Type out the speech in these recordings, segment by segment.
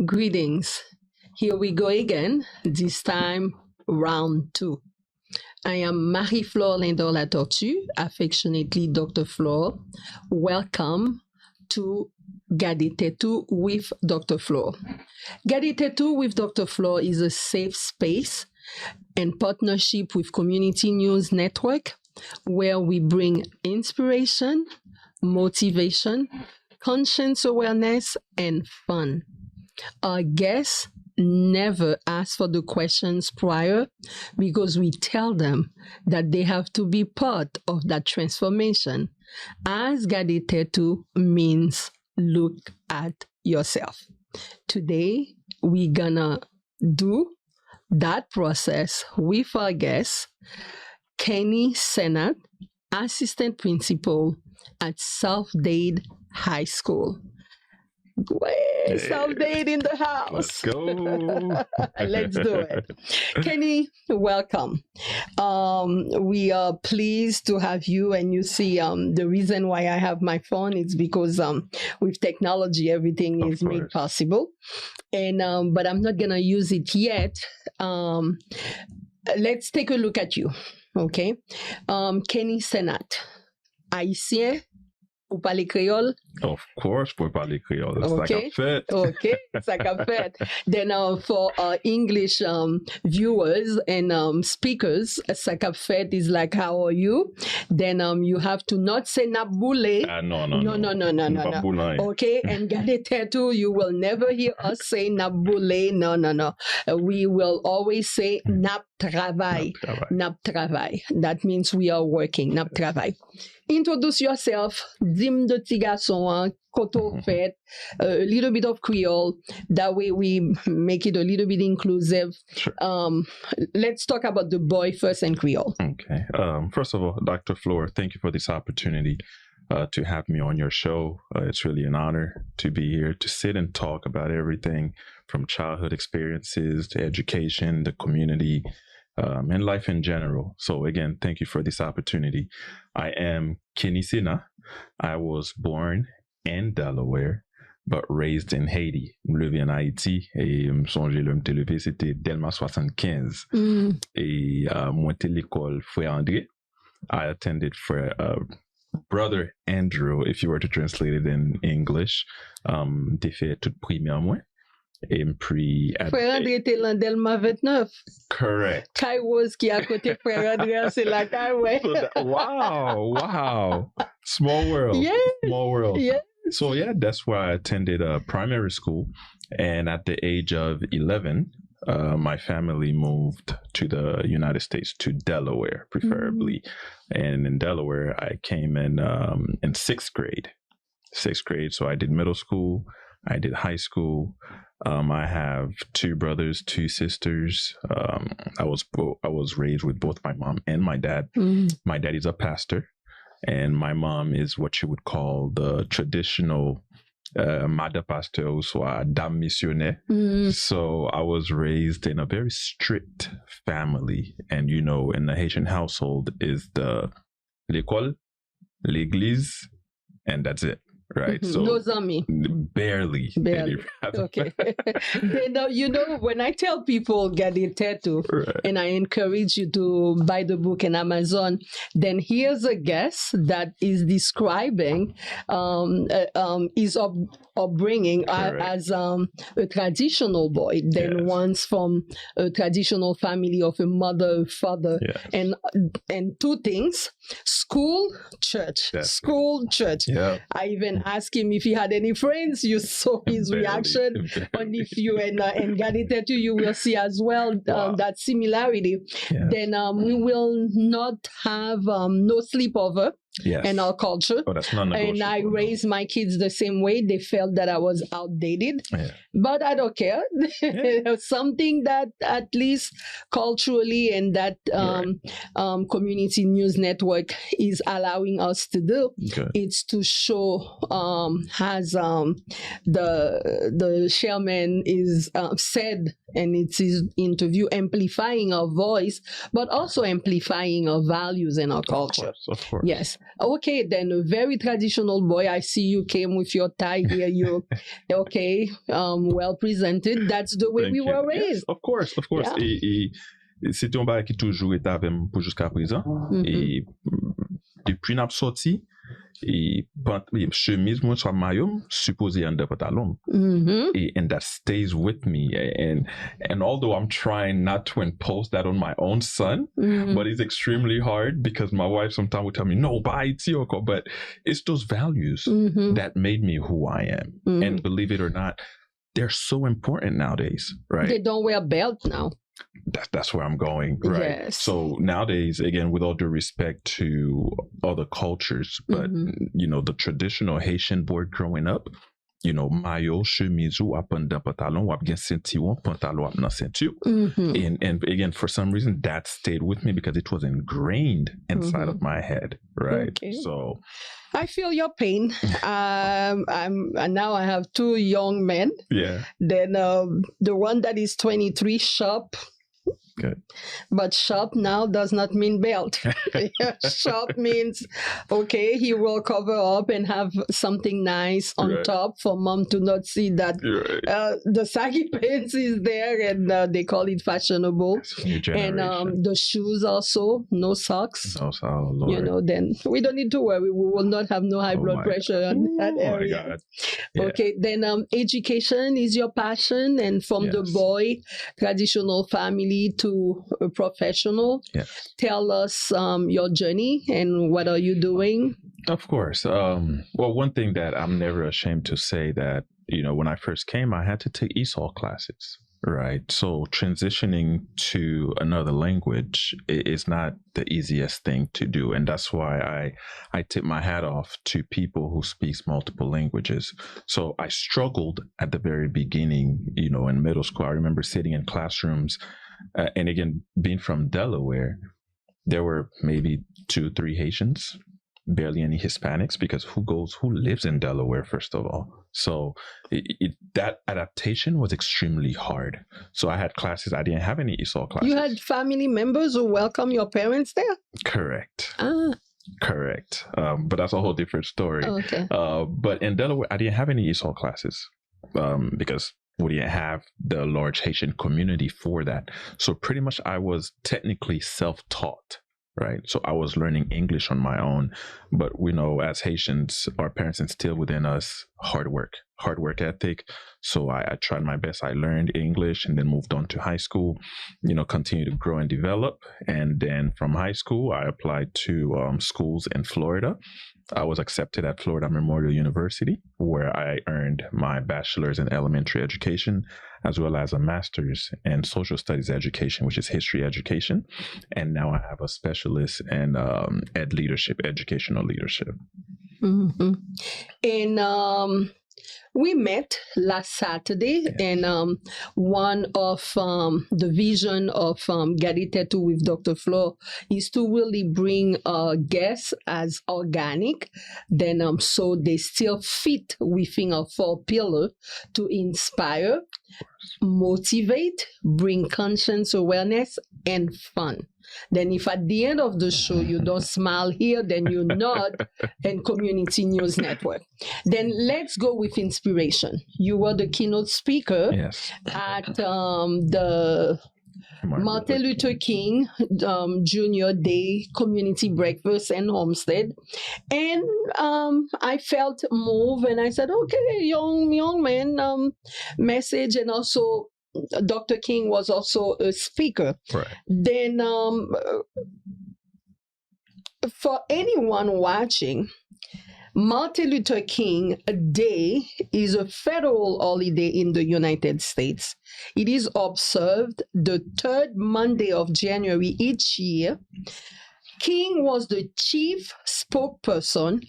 Greetings. Here we go again, this time round 2. I am Flore Lindor Latortue, affectionately Dr. Flore. Welcome to Gade Tet Ou with Dr. Flore. Gade Tet Ou with Dr. Flore is a safe space and partnership with Community News Network where we bring inspiration, motivation, conscience awareness, and fun. Our guests never ask for the questions prior because we tell them that they have to be part of that transformation. As Gade Tet Ou means look at yourself. Today, we're gonna do that process with our guest, Kenney Cenat, Assistant Principal at South-Dade High School. Hey, South-Dade in the house. Let's go. Let's do it. Kenney, welcome. We are pleased to have you. And you see, the reason why I have my phone is because with technology, everything is made possible. And but I'm not going to use it yet. Let's take a look at you. Okay. Kenney Cenat, Haïtien. Vous parlez créole? Of course, we parler créole. Okay. Ça Okay, ça qu'a fait. Then for English viewers and speakers, ça qu'a fait is like, how are you? Then you have to not say naboule. No. Okay, and Gade Tet Ou, you will never hear us say naboule. No. We will always say nap travail. Nap travail. That means we are working. Nap travail. Introduce yourself. Dim de ti garçon, koto fait, a little bit of Creole. That way we make it a little bit inclusive. Sure. Let's talk about the boy first and Creole. Okay. First of all, Dr. Flore, thank you for this opportunity to have me on your show. It's really an honor to be here to sit and talk about everything from childhood experiences to education, the community, and life in general. So again, thank you for this opportunity. I am Kenney Cenat. I was born in Delaware, but raised in Haiti. Je levé en Haïti et me songe le m'te levé c'était Delma 75. Et moi t'ai l'école Frère André. I attended for Brother Andrew, if you were to translate it in English. T'ai fait toute première moi. Et puis Frère André était dans Delma 29. Correct. Kairos qui à côté Frère André, c'est la Kaiway. Wow. Small world. Yeah. Small world. Yeah. So yeah, that's where I attended primary school. And at the age of 11, my family moved to the United States, to Delaware, preferably. And in Delaware, I came in 6th grade. 6th grade. So I did middle school. I did high school. I have 2 brothers, 2 sisters. I was raised with both my mom and my dad. My dad is a pastor, and my mom is what you would call the traditional mother pastor, soit dame missionnaire. So I was raised in a very strict family, and you know, in the Haitian household is the l'école, l'église, and that's it. Right. So no zami. Barely. Okay. Then, you know, when I tell people Gade Tet Ou, right, and I encourage you to buy the book in Amazon, then here's a guest that is describing his upbringing as a traditional boy. Then once from a traditional family of a mother, father, and 2 things: school, church. School, church. Yeah. I even asked him if he had any friends. You saw his reaction. And if you and Gade Tet Ou, you will see as well that similarity. Yes. Then we will not have no sleepover. In our culture. Oh, that's non-negotiable. And I raised my kids the same way. They felt that I was outdated. But I don't care. Something that at least culturally and that Community News Network is allowing us to do. It's to show as the chairman is said and it's his interview amplifying our voice, but also amplifying our values and our culture. Of course. Yes. Okay, then a very traditional boy. I see you came with your tie here. You okay? Well presented. That's the way Thank we you. were raised. Yes, of course. Yeah. C'est un bagay qui toujours est avec moi pour jusqu'à présent. Et depuis n'a sorti, et chemise moi soit maillot supposé en de pantalon. And that stays with me. And although I'm trying not to impose that on my own son, but it's extremely hard because my wife sometimes would tell me, no, buy it, but it's those values that made me who I am. And believe it or not, they're so important nowadays, right? They don't wear belts now. That's where I'm going, right? Yes. So nowadays, again, with all due respect to other cultures, but you know, the traditional Haitian boy growing up, you know, maillot, chemise ou apan dan pantalon, ou ap gen ceinture, pantalon ap nan ceinture. And again, for some reason, that stayed with me because it was ingrained inside of my head, right? Okay. So I feel your pain. And now I have two young men. yeah. Then the one that is 23, shop. Good. But shop now does not mean belt. Shop means, okay, he will cover up and have something nice on top for mom to not see that the saggy pants is there, and they call it fashionable. And the shoes also, no socks. Oh, Lord. You know, then we don't need to worry. We will not have no high blood pressure on that area. My God. Yeah. Okay, then education is your passion, and from the boy, traditional family to a professional. Yes. Tell us your journey and what are you doing? Of course. Well, one thing that I'm never ashamed to say that, you know, when I first came, I had to take ESOL classes. Right. So transitioning to another language is not the easiest thing to do. And that's why I tip my hat off to people who speak multiple languages. So I struggled at the very beginning, you know, in middle school. I remember sitting in classrooms and again, being from Delaware, there were maybe 2-3 Haitians, barely any Hispanics, because who lives in Delaware, first of all? So that adaptation was extremely hard. So I had classes, I didn't have any ESOL classes. You had family members who welcome your parents there? Correct. Ah. Correct. But that's a whole different story. Okay. But in Delaware, I didn't have any ESOL classes because we didn't have the large Haitian community for that. So pretty much I was technically self-taught. Right. So I was learning English on my own, but we know as Haitians, our parents instill within us hard work ethic. So I tried my best. I learned English and then moved on to high school, you know, continue to grow and develop. And then from high school, I applied to schools in Florida. I was accepted at Florida Memorial University, where I earned my bachelor's in elementary education, as well as a master's in social studies education, which is history education. And now I have a specialist in educational leadership. Mm-hmm. And we met last Saturday, and one of the vision of Gade Tet Ou with Dr. Flore is to really bring guests as organic, then so they still fit within our 4 pillars to inspire, motivate, bring conscience awareness, and fun. Then if at the end of the show you don't smile here, then you're not in Community News Network. Then let's go with inspiration. You were the keynote speaker at the Martin Luther King Jr. Day Community Breakfast and Homestead. And I felt moved and I said, okay, young man, message. And also Dr. King was also a speaker. Right. Then for anyone watching, Martin Luther King Day is a federal holiday in the United States. It is observed the 3rd Monday of January each year. King was the chief spokesperson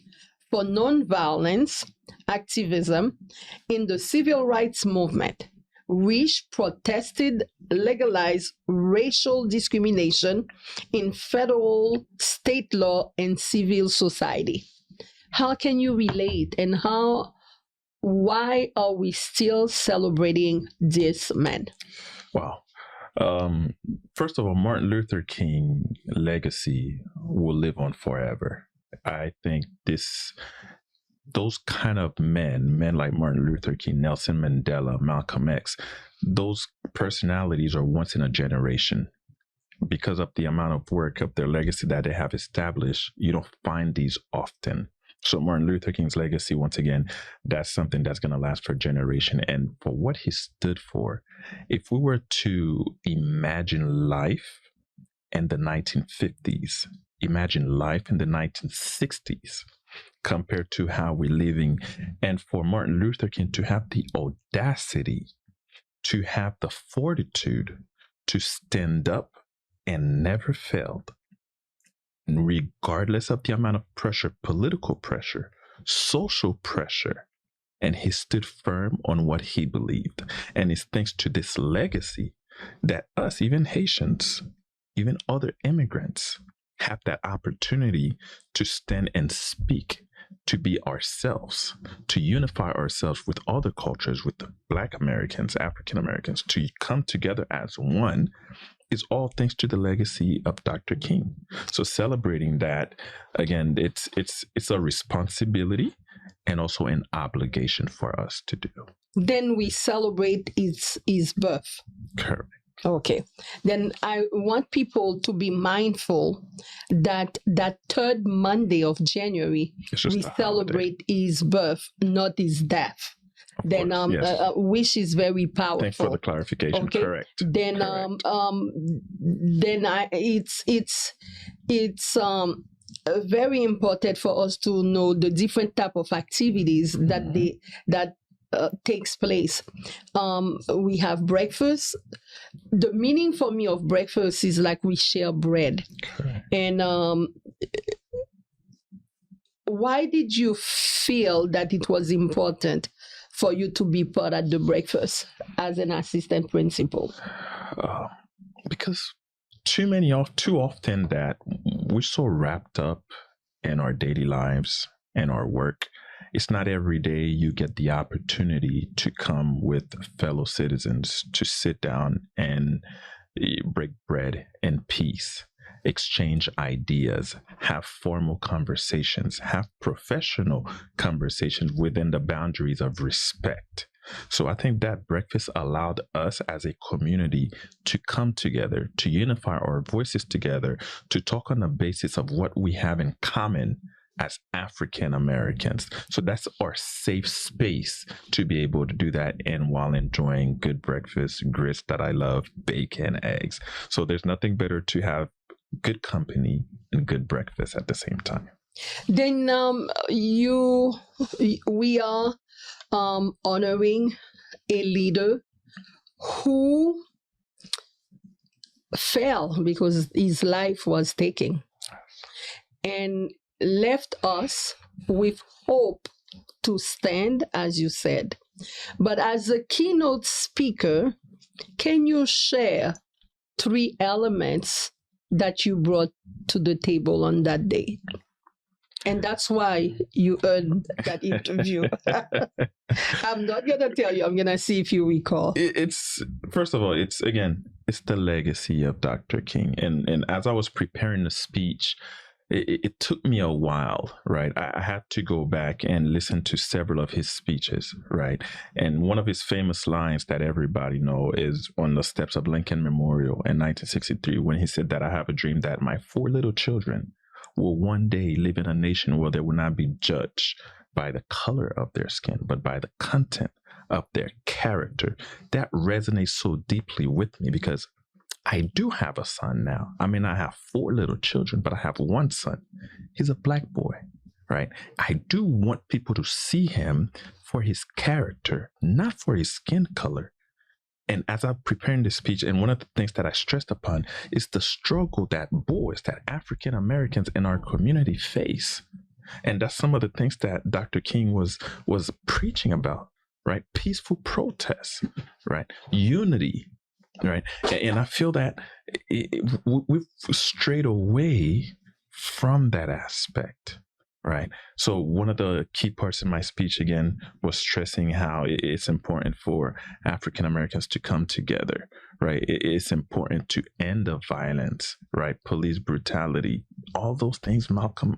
for nonviolence activism in the civil rights movement, which protested legalized racial discrimination in federal, state law, and civil society. How can you relate, and why are we still celebrating this man? Wow. First of all, Martin Luther King legacy will live on forever. I think those kind of men like Martin Luther King, Nelson Mandela, Malcolm X, those personalities are once in a generation. Because of the amount of work of their legacy that they have established, you don't find these often. So Martin Luther King's legacy, once again, that's something that's going to last for a generation. And for what he stood for, if we were to imagine life in the 1950s, imagine life in the 1960s, compared to how we're living, and for Martin Luther King to have the audacity, to have the fortitude to stand up and never failed, regardless of the amount of pressure, political pressure, social pressure. And he stood firm on what he believed. And it's thanks to this legacy that us, even Haitians, even other immigrants, have that opportunity to stand and speak, to be ourselves, to unify ourselves with other cultures, with the Black Americans, African Americans, to come together as one, is all thanks to the legacy of Dr. King. So celebrating that, again, it's a responsibility and also an obligation for us to do. Then we celebrate his birth. Correct. Okay. Then I want people to be mindful that third Monday of January, we celebrate his birth, not his death. Of Then course, yes. Wish is very powerful. Thanks for the clarification. Okay. Correct. Then it's very important for us to know the different type of activities that takes place. We have breakfast. The meaning for me of breakfast is like we share bread. Correct. And why did you feel that it was important for you to be part of the breakfast as an assistant principal? Because too often that we're so wrapped up in our daily lives and our work. It's not every day you get the opportunity to come with fellow citizens to sit down and break bread in peace, exchange ideas, have formal conversations, have professional conversations within the boundaries of respect. So I think that breakfast allowed us as a community to come together, to unify our voices together, to talk on the basis of what we have in common as African Americans. So that's our safe space to be able to do that, and while enjoying good breakfast, grits that I love, bacon, eggs. So there's nothing better to have good company and good breakfast at the same time. Then we are honoring a leader who fell because his life was taken and left us with hope to stand, as you said. But as a keynote speaker, can you share 3 elements that you brought to the table on that day? And that's why you earned that interview. I'm not going to tell you. I'm going to see if you recall. It's first of all, it's the legacy of Dr. King. And as I was preparing the speech, it took me a while, right? I had to go back and listen to several of his speeches, right? And one of his famous lines that everybody know is on the steps of Lincoln Memorial in 1963, when he said that I have a dream that my 4 little children will one day live in a nation where they will not be judged by the color of their skin, but by the content of their character. That resonates so deeply with me because I do have a son now. I mean, I have 4 little children, but I have one son. He's a Black boy, right? I do want people to see him for his character, not for his skin color. And as I'm preparing this speech, and one of the things that I stressed upon is the struggle that boys, that African Americans in our community face. And that's some of the things that Dr. King was preaching about, right? Peaceful protests, right? Unity, right? And I feel that we've strayed away from that aspect, Right. So one of the key parts in my speech again was stressing how it's important for African Americans to come together. Right. It's important to end the violence. Right. Police brutality. All those things. Martin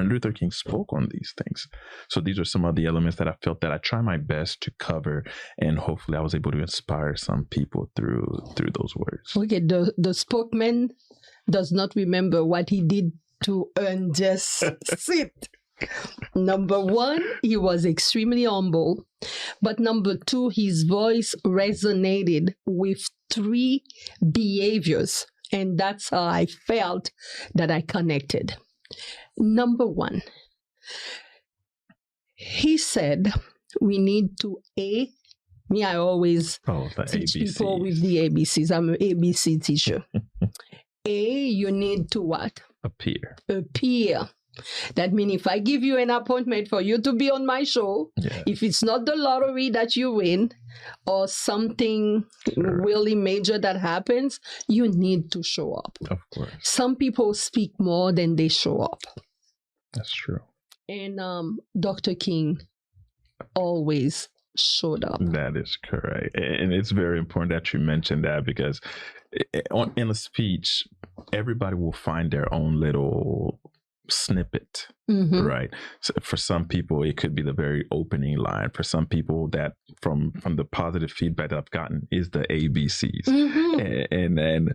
Luther King spoke on these things. So these are some of the elements that I felt that I try my best to cover, and hopefully I was able to inspire some people through those words. Okay. The spokesman does not remember what he did to earn just sit. Number one, he was extremely humble. But number two, his voice resonated with 3 behaviors. And that's how I felt that I connected. Number one, he said we need to I always teach ABCs. people with the ABCs. I'm an ABC teacher. You need to what? Appear. That means if I give you an appointment for you to be on my show, Yes. if it's not the lottery that you win or something really major that happens, you need to show up. Of course. Some people speak more than they show up. That's true. And Dr. King always showed up. That is correct. And it's very important that you mentioned that, because in a speech, everybody will find their own little snippet, right? So for some people, it could be the very opening line. For some people, that from the positive feedback that I've gotten is the ABCs. And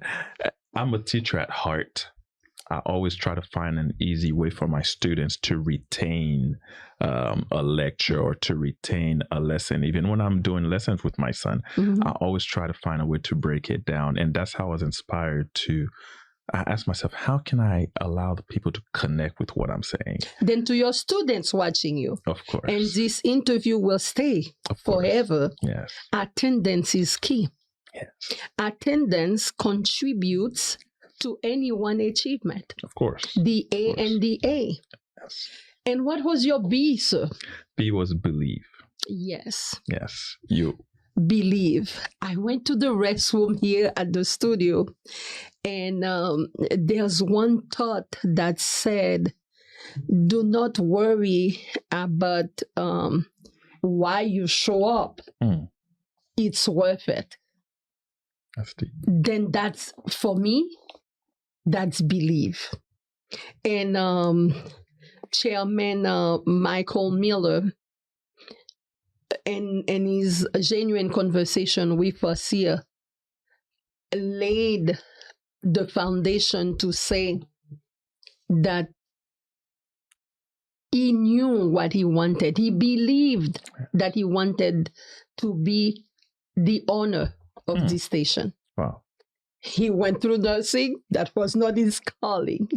I'm a teacher at heart. I always try to find an easy way for my students to retain a lecture or to retain a lesson. Even when I'm doing lessons with my son, I always try to find a way to break it down. And that's how I was inspired to. I asked myself, how can I allow the people to connect with what I'm saying? Then to your students watching you. Of course. And this interview will stay forever. Yes. Attendance is key. Yes. Attendance contributes to any one achievement. Of course. The A and the A. Yes. And what was your B, sir? B was believe. Yes. Yes. You. Believe. I went to the restroom here at the studio, and there's one thought that said, do not worry about why you show up. It's worth it. That's deep. Then that's, for me, that's believe. And Chairman Michael Miller, in his genuine conversation with us here, laid the foundation to say that he knew what he wanted. He believed that he wanted to be the owner of this station. Wow. He went through nursing. That was not his calling.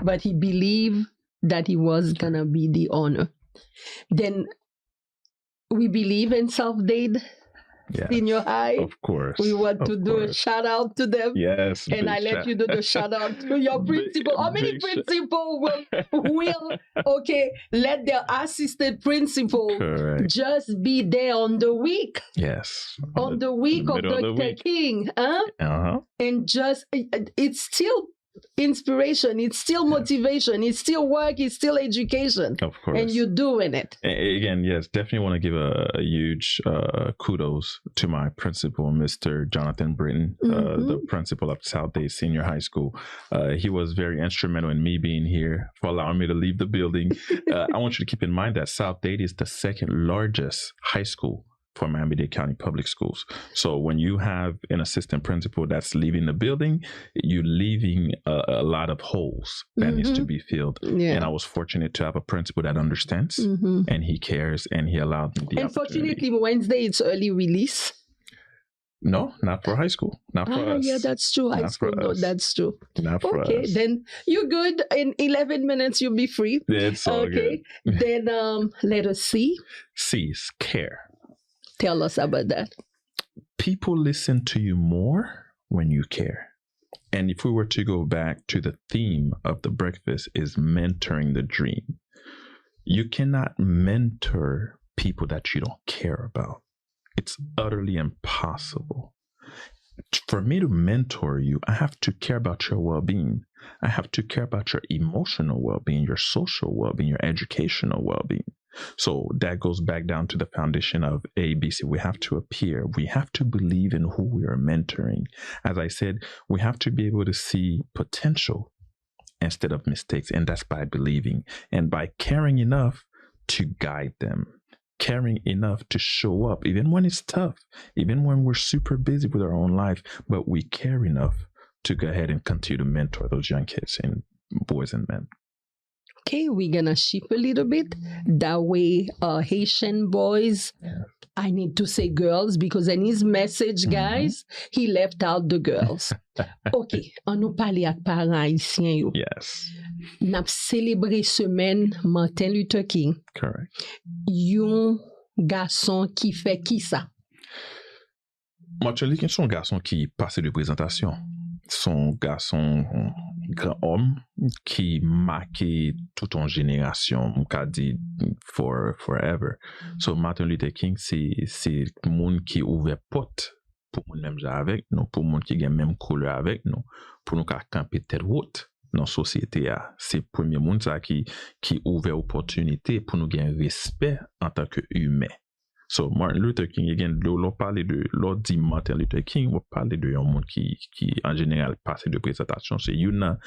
But he believed that he was going to be the owner. Then we believe in South-Dade Senior High. Of course. We want to do a shout out to them. Yes. And I let you do the shout out to your principal. How many principal will let their assistant principal just be there on the week? Yes. On the week of Dr. King. And just, it's still inspiration, it's still motivation, it's still work, it's still education. Of course. And you're doing it. Again, yes, definitely want to give a huge kudos to my principal, Mr. Jonathan Britton, the principal of South-Dade Senior High School. He was very instrumental in me being here, for allowing me to leave the building. I want you to keep in mind that South-Dade is the second largest high school for Miami-Dade County Public Schools. So when you have an assistant principal that's leaving the building, you're leaving a lot of holes that needs to be filled. And I was fortunate to have a principal that understands and he cares, and he allowed me the opportunity. Unfortunately, Wednesday, it's early release. No, not for high school. Not for us. Yeah, that's true. High school, no, that's true. Not for us. Okay, then you're good. In 11 minutes, you'll be free. It's all good. Then let us see. C is care. Tell us about that. People listen to you more when you care. And if we were to go back to the theme of the breakfast, is mentoring the dream. You cannot mentor people that you don't care about. It's utterly impossible. For me to mentor you, I have to care about your well-being. I have to care about your emotional well-being, your social well-being, your educational well-being. So that goes back down to the foundation of ABC. We have to appear. We have to believe in who we are mentoring. As I said, we have to be able to see potential instead of mistakes. And that's by believing and by caring enough to guide them, caring enough to show up, even when it's tough, even when we're super busy with our own life, but we care enough to go ahead and continue to mentor those young kids and boys and men. Okay, we're gonna shift a little bit. That way, Haitian boys, I need to say girls, because in his message, guys, he left out the girls. Okay, on nous parle ak parents haïtiens yo. Yes. Nap célébrer semaine Martin Luther King. Correct. Yon garçon qui fait qui ça? Martin Luther King, son garçon qui passait de présentation. Son garçon grand homme qui marquait toute une génération, m'a dit forever. So Martin Luther King, c'est monde qui ouvert porte pour moun même avec nous, pour moun qui gen même couleur avec nous, pour nous camper tête haute dans la société. C'est premier monde ça qui ouvert opportunité pour nous gagner respect en tant que humain. So Martin Luther King, again, l'on dit Martin Luther King, on parle de un monde qui en général passe de présentation. C'est une,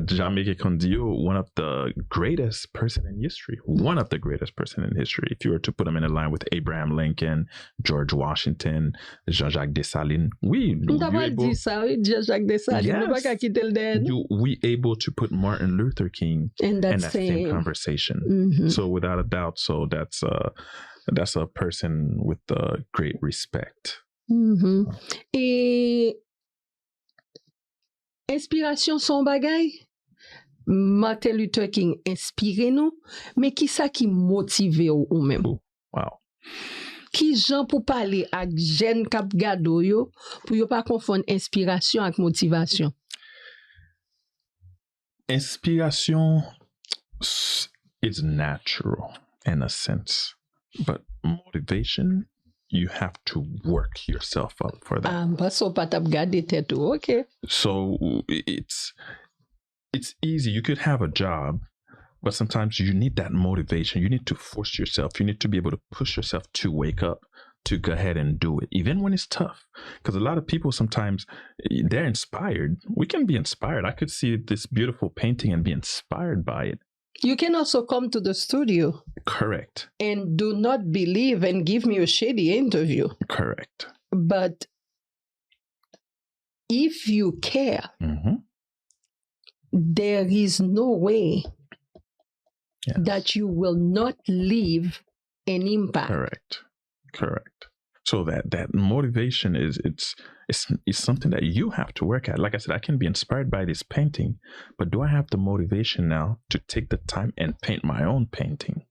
jamais quelqu'un dit, one of the greatest person in history. One of the greatest person in history. If you were to put him in a line with Abraham Lincoln, George Washington, Jean-Jacques Dessalines, we able to put Martin Luther King in that same conversation. Mm-hmm. So without a doubt, so that's a person with great respect. Mm-hmm. Et inspiration son bagay? Martin Luther King inspire nous, mais qui ça qui motive ou même? Wow. Qui jan pou parler ak jen kap gado yo, pou yo pa confondre inspiration ak motivation? Inspiration is natural in a sense. But motivation, you have to work yourself up for that. But so patap Gade Tet Ou, okay. So it's easy. You could have a job, but sometimes you need that motivation. You need to force yourself. You need to be able to push yourself to wake up, to go ahead and do it, even when it's tough. Because a lot of people sometimes, they're inspired. We can be inspired. I could see this beautiful painting and be inspired by it. You can also come to the studio. Correct. And do not believe and give me a shady interview. Correct. But if you care, there is no way that you will not leave an impact. Correct. So that motivation is something that you have to work at. Like I said, I can be inspired by this painting, but do I have the motivation now to take the time and paint my own painting?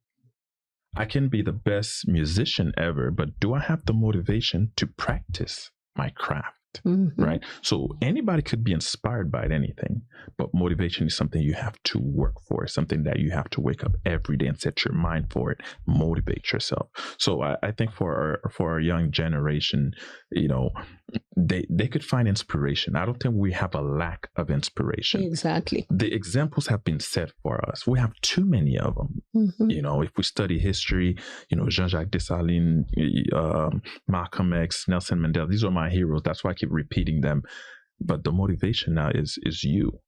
I can be the best musician ever, but do I have the motivation to practice my craft? Right? So anybody could be inspired by anything, but motivation is something you have to work for. It's something that you have to wake up every day and set your mind for it, motivate yourself. So I think for our young generation, you know, they could find inspiration. I don't think we have a lack of inspiration. Exactly. The examples have been set for us. We have too many of them. You know, if we study history, you know, Jean-Jacques Dessalines, Malcolm X, Nelson Mandela, these are my heroes. That's why I keep repeating them. But the motivation now is you.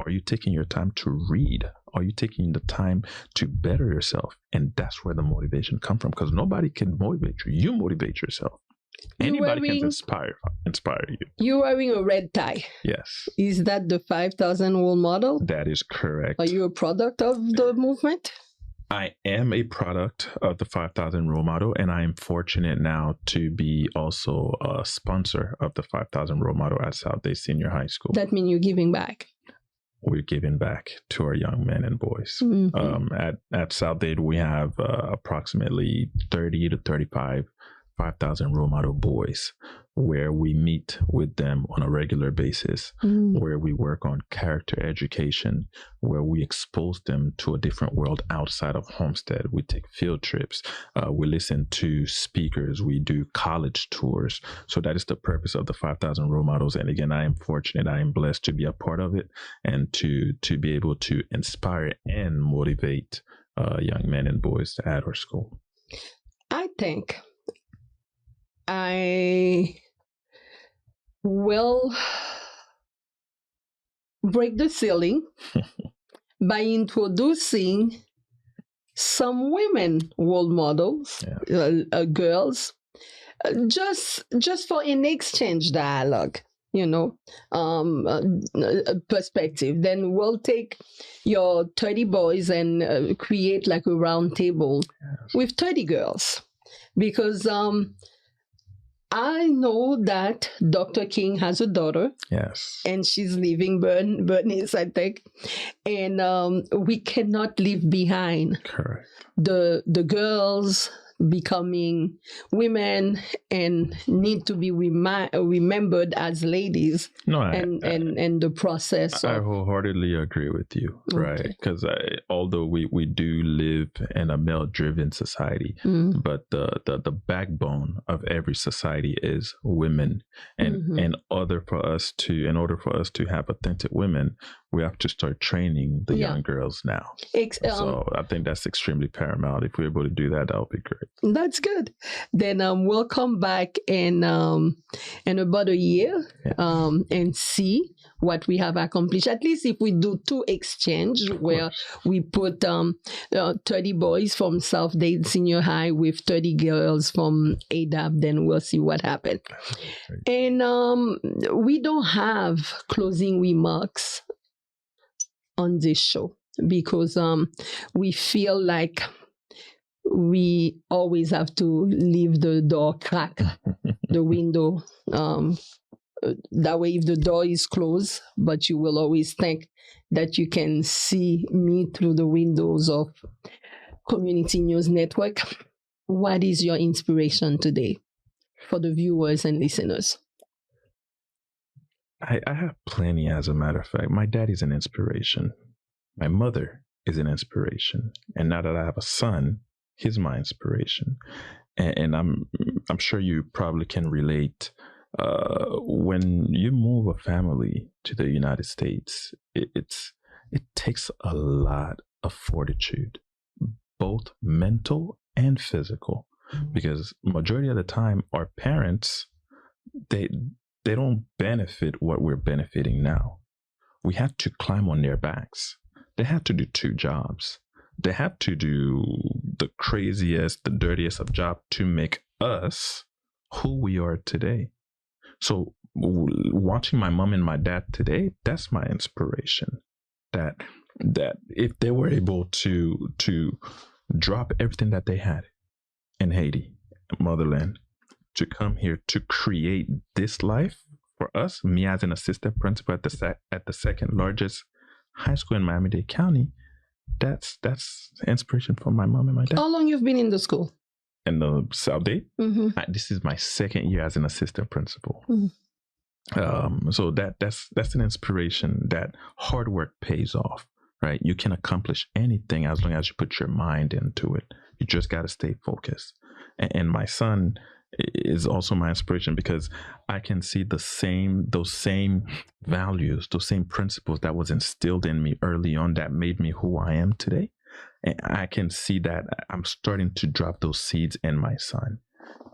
Are you taking your time to read? Are you taking the time to better yourself? And that's where the motivation comes from, because nobody can motivate you. You motivate yourself. Anybody can inspire you. You're wearing a red tie. Yes. Is that the 5,000 role model? That is correct. Are you a product of the movement? I am a product of the 5,000 role model, and I am fortunate now to be also a sponsor of the 5,000 role model at Southdale Senior High School. That means you're giving back. We're giving back to our young men and boys. At Southdale, we have approximately 30 to 35 5,000 Role Model Boys, where we meet with them on a regular basis, where we work on character education, where we expose them to a different world outside of Homestead. We take field trips, we listen to speakers, we do college tours. So that is the purpose of the 5,000 Role Models. And again, I am fortunate, I am blessed to be a part of it and to be able to inspire and motivate young men and boys at our school. I think I will break the ceiling by introducing some women role models, girls, just for an exchange dialogue, perspective. Then we'll take your 30 boys and create like a round table with 30 girls, because I know that Dr. King has a daughter. Yes. And she's leaving Bernice, I think. And we cannot leave behind Correct. the girls becoming women and need to be remembered as ladies. No, and the process. I wholeheartedly agree with you, right? Because although we do live in a male-driven society, but the backbone of every society is women, and in order for us to have authentic women, we have to start training the young girls now. So I think that's extremely paramount. If we're able to do that, that would be great. That's good. Then we'll come back in about a year and see what we have accomplished. At least if we do 2 exchange where we put 30 boys from South Dade Senior High with 30 girls from ADAP, then we'll see what happens. And we don't have closing remarks on this show because we feel like we always have to leave the door crack, the window. That way, if the door is closed, but you will always think that you can see me through the windows of Community News Network. What is your inspiration today for the viewers and listeners? I have plenty, as a matter of fact. My dad is an inspiration. My mother is an inspiration. And now that I have a son, he's my inspiration. And I'm sure you probably can relate. When you move a family to the United States, it takes a lot of fortitude, both mental and physical, because majority of the time our parents, they don't benefit what we're benefiting now. We had to climb on their backs. They had to do 2 jobs. They had to do the craziest, the dirtiest of jobs to make us who we are today. So watching my mom and my dad today, that's my inspiration. That if they were able to drop everything that they had in Haiti, motherland, to come here to create this life for us, me as an assistant principal at the second largest high school in Miami-Dade County, that's inspiration for my mom and my dad. How long you've been in the school? In the South Dade? This is my 2nd year as an assistant principal. So that's an inspiration that hard work pays off, right? You can accomplish anything as long as you put your mind into it. You just got to stay focused. And my son is also my inspiration because I can see those same values, those same principles that was instilled in me early on that made me who I am today. And I can see that I'm starting to drop those seeds in my son.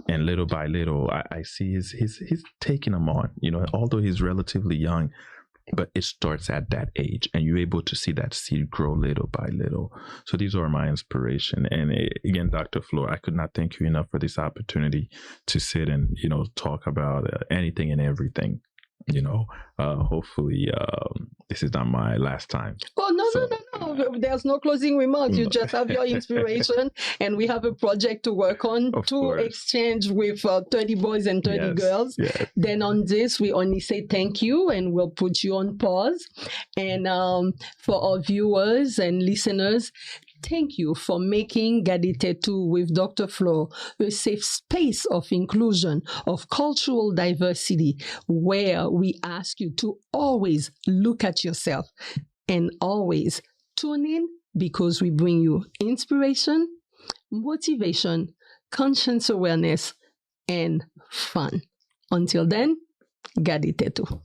And little by little, I see he's taking them on, although he's relatively young, but it starts at that age and you're able to see that seed grow little by little. So these are my inspiration. And again, Dr. Flore, I could not thank you enough for this opportunity to sit and, talk about anything and everything. Hopefully this is not my last time. Oh, no. There's no closing remarks. You just have your inspiration, and we have a project to work on exchange with 30 boys and 30 girls. Yes. Then on this, we only say thank you, and we'll put you on pause. And for our viewers and listeners, Thank you for making Gade Tet Ou with Dr. Flore a safe space of inclusion, of cultural diversity, where we ask you to always look at yourself and always tune in because we bring you inspiration, motivation, conscience awareness, and fun. Until then, Gade Tet Ou.